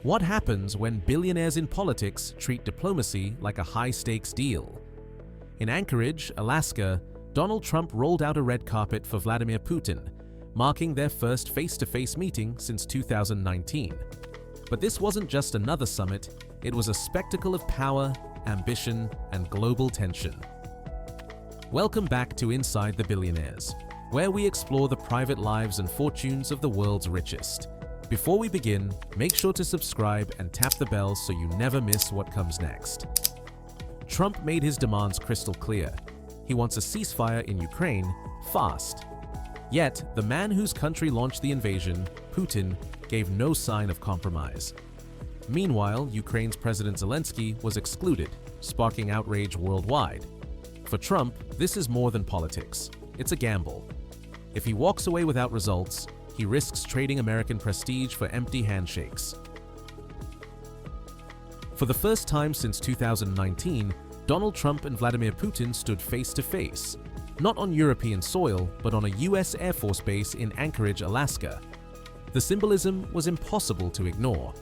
What happens when billionaires in politics treat diplomacy like a high-stakes deal? In Anchorage, Alaska, Donald Trump rolled out a red carpet for Vladimir Putin, marking their first face-to-face meeting since 2019. But this wasn't just another summit, it was a spectacle of power, ambition, and global tension. Welcome back to Inside the Billionaires, where we explore the private lives and fortunes of the world's richest. Before we begin, make sure to subscribe and tap the bell so you never miss what comes next. Trump made his demands crystal clear. He wants a ceasefire in Ukraine, fast. Yet, the man whose country launched the invasion, Putin, gave no sign of compromise. Meanwhile, Ukraine's President Zelensky was excluded, sparking outrage worldwide. For Trump, this is more than politics. It's a gamble. If he walks away without results, he risks trading American prestige for empty handshakes. For the first time since 2019, Donald Trump and Vladimir Putin stood face to face, not on European soil, but on a US Air Force base in Anchorage, Alaska. The symbolism was impossible to ignore.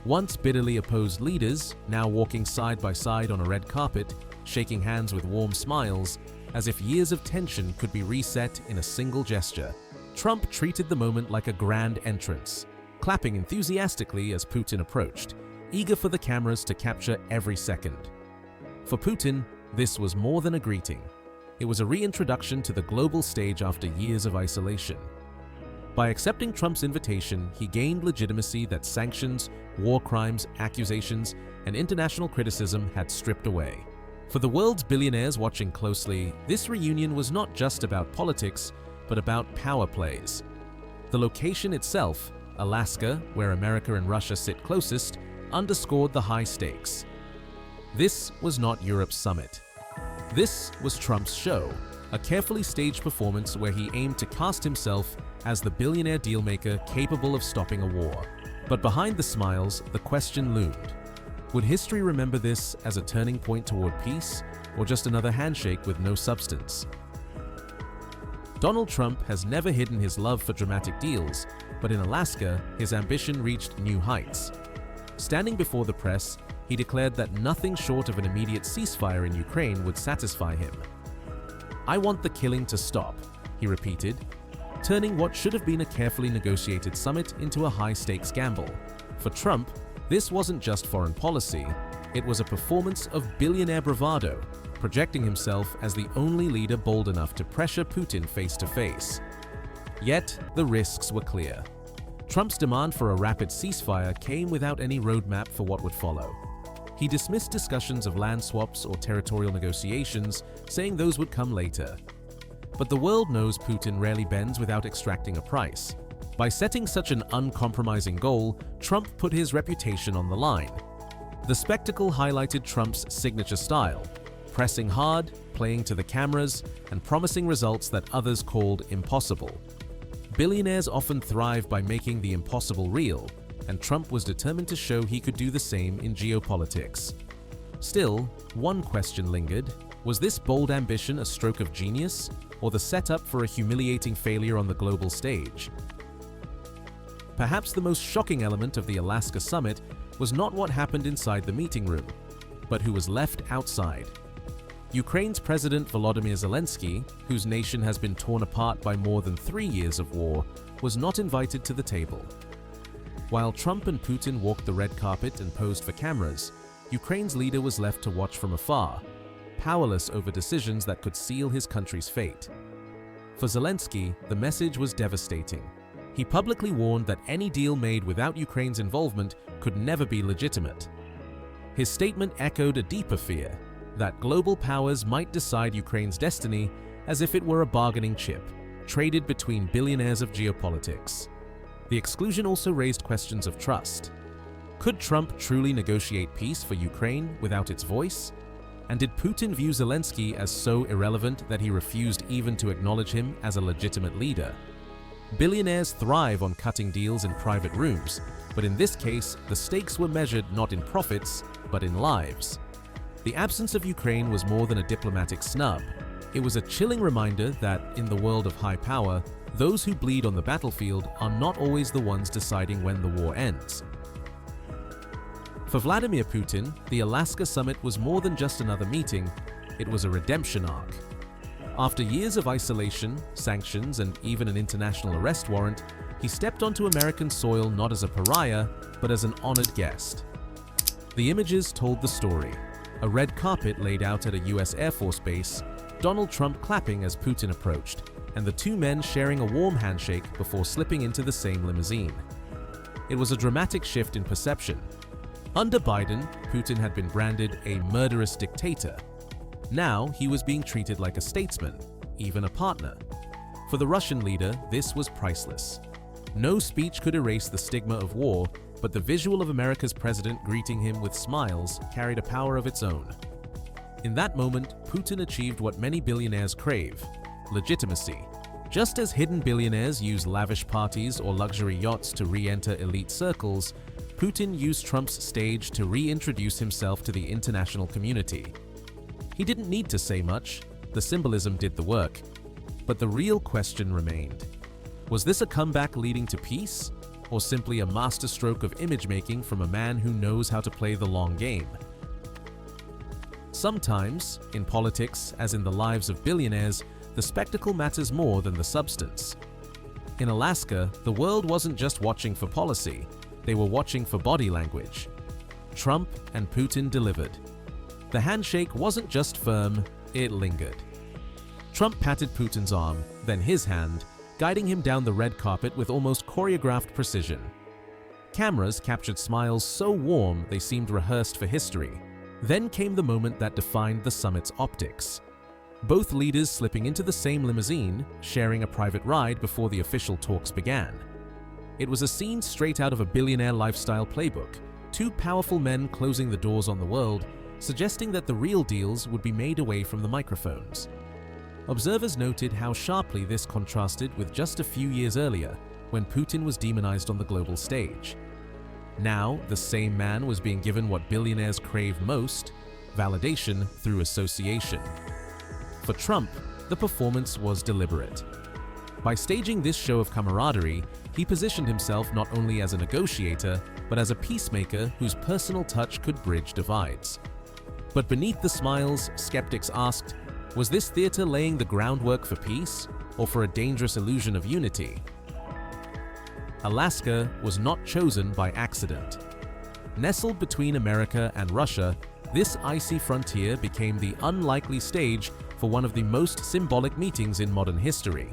Once bitterly opposed leaders, now walking side by side on a red carpet, shaking hands with warm smiles, as if years of tension could be reset in a single gesture. Trump treated the moment like a grand entrance, clapping enthusiastically as Putin approached, eager for the cameras to capture every second. For Putin, this was more than a greeting. It was a reintroduction to the global stage after years of isolation. By accepting Trump's invitation, he gained legitimacy that sanctions, war crimes, accusations, and international criticism had stripped away. For the world's billionaires watching closely, this reunion was not just about politics, but about power plays. The location itself, Alaska, where America and Russia sit closest, underscored the high stakes. This was not Europe's summit. This was Trump's show, a carefully staged performance where he aimed to cast himself as the billionaire dealmaker capable of stopping a war. But behind the smiles, the question loomed. Would history remember this as a turning point toward peace, or just another handshake with no substance? Donald Trump has never hidden his love for dramatic deals, but in Alaska, his ambition reached new heights. Standing before the press, he declared that nothing short of an immediate ceasefire in Ukraine would satisfy him. "I want the killing to stop," he repeated, turning what should have been a carefully negotiated summit into a high-stakes gamble. For Trump, this wasn't just foreign policy, it was a performance of billionaire bravado, projecting himself as the only leader bold enough to pressure Putin face to face. Yet, the risks were clear. Trump's demand for a rapid ceasefire came without any roadmap for what would follow. He dismissed discussions of land swaps or territorial negotiations, saying those would come later. But the world knows Putin rarely bends without extracting a price. By setting such an uncompromising goal, Trump put his reputation on the line. The spectacle highlighted Trump's signature style, pressing hard, playing to the cameras, and promising results that others called impossible. Billionaires often thrive by making the impossible real, and Trump was determined to show he could do the same in geopolitics. Still, one question lingered. Was this bold ambition a stroke of genius, or the setup for a humiliating failure on the global stage? Perhaps the most shocking element of the Alaska summit was not what happened inside the meeting room, but who was left outside. Ukraine's President Volodymyr Zelensky, whose nation has been torn apart by more than 3 years of war, was not invited to the table. While Trump and Putin walked the red carpet and posed for cameras, Ukraine's leader was left to watch from afar, powerless over decisions that could seal his country's fate. For Zelensky, the message was devastating. He publicly warned that any deal made without Ukraine's involvement could never be legitimate. His statement echoed a deeper fear, that global powers might decide Ukraine's destiny as if it were a bargaining chip, traded between billionaires of geopolitics. The exclusion also raised questions of trust. Could Trump truly negotiate peace for Ukraine without its voice? And did Putin view Zelensky as so irrelevant that he refused even to acknowledge him as a legitimate leader? Billionaires thrive on cutting deals in private rooms, but in this case, the stakes were measured not in profits, but in lives. The absence of Ukraine was more than a diplomatic snub. It was a chilling reminder that, in the world of high power, those who bleed on the battlefield are not always the ones deciding when the war ends. For Vladimir Putin, the Alaska summit was more than just another meeting, it was a redemption arc. After years of isolation, sanctions, and even an international arrest warrant, he stepped onto American soil not as a pariah, but as an honored guest. The images told the story. A red carpet laid out at a US Air Force base, Donald Trump clapping as Putin approached, and the two men sharing a warm handshake before slipping into the same limousine. It was a dramatic shift in perception. Under Biden, Putin had been branded a murderous dictator. Now he was being treated like a statesman, even a partner. For the Russian leader, this was priceless. No speech could erase the stigma of war, but the visual of America's president greeting him with smiles carried a power of its own. In that moment, Putin achieved what many billionaires crave: legitimacy. Just as hidden billionaires use lavish parties or luxury yachts to re-enter elite circles, Putin used Trump's stage to reintroduce himself to the international community. He didn't need to say much, the symbolism did the work. But the real question remained. Was this a comeback leading to peace, or simply a masterstroke of image-making from a man who knows how to play the long game? Sometimes, in politics, as in the lives of billionaires, the spectacle matters more than the substance. In Alaska, the world wasn't just watching for policy, they were watching for body language. Trump and Putin delivered. The handshake wasn't just firm, it lingered. Trump patted Putin's arm, then his hand, guiding him down the red carpet with almost choreographed precision. Cameras captured smiles so warm they seemed rehearsed for history. Then came the moment that defined the summit's optics. Both leaders slipping into the same limousine, sharing a private ride before the official talks began. It was a scene straight out of a billionaire lifestyle playbook, two powerful men closing the doors on the world, suggesting that the real deals would be made away from the microphones. Observers noted how sharply this contrasted with just a few years earlier, when Putin was demonized on the global stage. Now, the same man was being given what billionaires crave most: validation through association. For Trump, the performance was deliberate. By staging this show of camaraderie, he positioned himself not only as a negotiator, but as a peacemaker whose personal touch could bridge divides. But beneath the smiles, skeptics asked, was this theater laying the groundwork for peace, or for a dangerous illusion of unity? Alaska was not chosen by accident. Nestled between America and Russia, this icy frontier became the unlikely stage for one of the most symbolic meetings in modern history.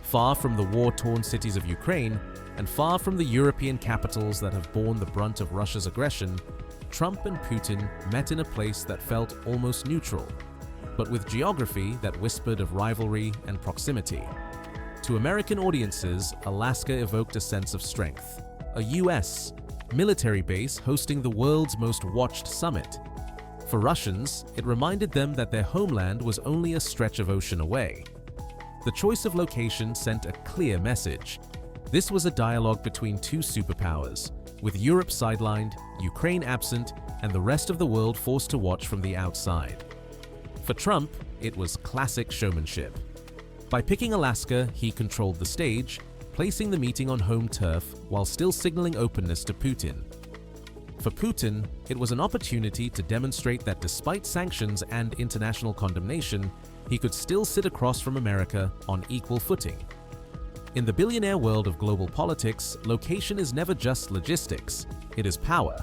Far from the war-torn cities of Ukraine, and far from the European capitals that have borne the brunt of Russia's aggression, Trump and Putin met in a place that felt almost neutral, but with geography that whispered of rivalry and proximity. To American audiences, Alaska evoked a sense of strength. A US military base hosting the world's most watched summit. For Russians, it reminded them that their homeland was only a stretch of ocean away. The choice of location sent a clear message. This was a dialogue between two superpowers, with Europe sidelined, Ukraine absent, and the rest of the world forced to watch from the outside. For Trump, it was classic showmanship. By picking Alaska, he controlled the stage, placing the meeting on home turf while still signaling openness to Putin. For Putin, it was an opportunity to demonstrate that despite sanctions and international condemnation, he could still sit across from America on equal footing. In the billionaire world of global politics, location is never just logistics, it is power,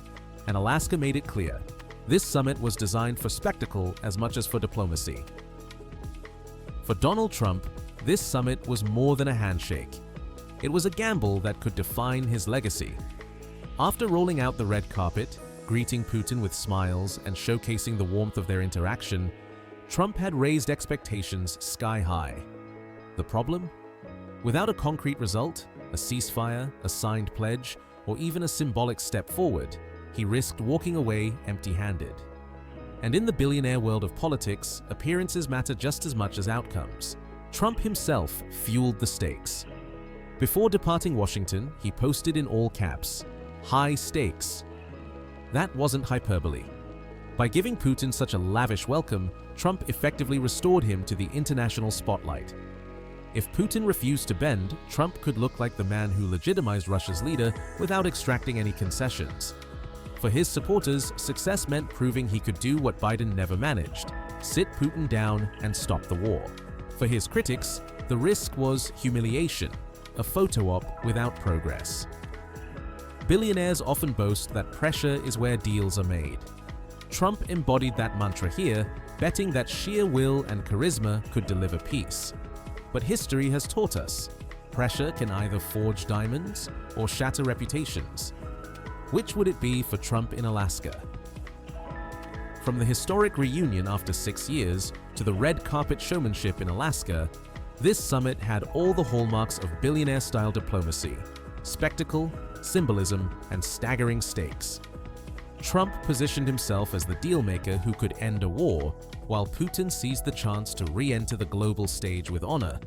and Alaska made it clear. This summit was designed for spectacle as much as for diplomacy. For Donald Trump, this summit was more than a handshake. It was a gamble that could define his legacy. After rolling out the red carpet, greeting Putin with smiles and showcasing the warmth of their interaction, Trump had raised expectations sky high. The problem? Without a concrete result, a ceasefire, a signed pledge, or even a symbolic step forward, he risked walking away empty-handed. And in the billionaire world of politics, appearances matter just as much as outcomes. Trump himself fueled the stakes. Before departing Washington, he posted in all caps, "High stakes." That wasn't hyperbole. By giving Putin such a lavish welcome, Trump effectively restored him to the international spotlight. If Putin refused to bend, Trump could look like the man who legitimized Russia's leader without extracting any concessions. For his supporters, success meant proving he could do what Biden never managed: sit Putin down and stop the war. For his critics, the risk was humiliation, a photo op without progress. Billionaires often boast that pressure is where deals are made. Trump embodied that mantra here, betting that sheer will and charisma could deliver peace. But history has taught us, pressure can either forge diamonds or shatter reputations. Which would it be for Trump in Alaska? From the historic reunion after 6 years to the red carpet showmanship in Alaska, this summit had all the hallmarks of billionaire-style diplomacy: spectacle, symbolism, and staggering stakes. Trump positioned himself as the dealmaker who could end a war, while Putin seized the chance to re-enter the global stage with honor.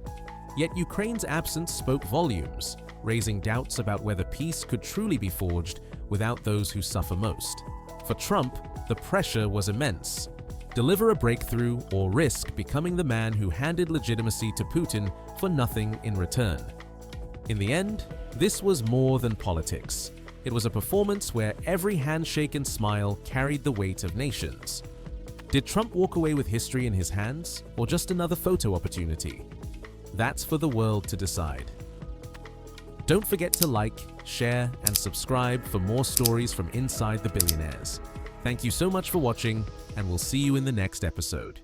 Yet Ukraine's absence spoke volumes, raising doubts about whether peace could truly be forged without those who suffer most. For Trump, the pressure was immense. Deliver a breakthrough or risk becoming the man who handed legitimacy to Putin for nothing in return. In the end, this was more than politics. It was a performance where every handshake and smile carried the weight of nations. Did Trump walk away with history in his hands, or just another photo opportunity? That's for the world to decide. Don't forget to like, share, and subscribe for more stories from inside the billionaires. Thank you so much for watching, and we'll see you in the next episode.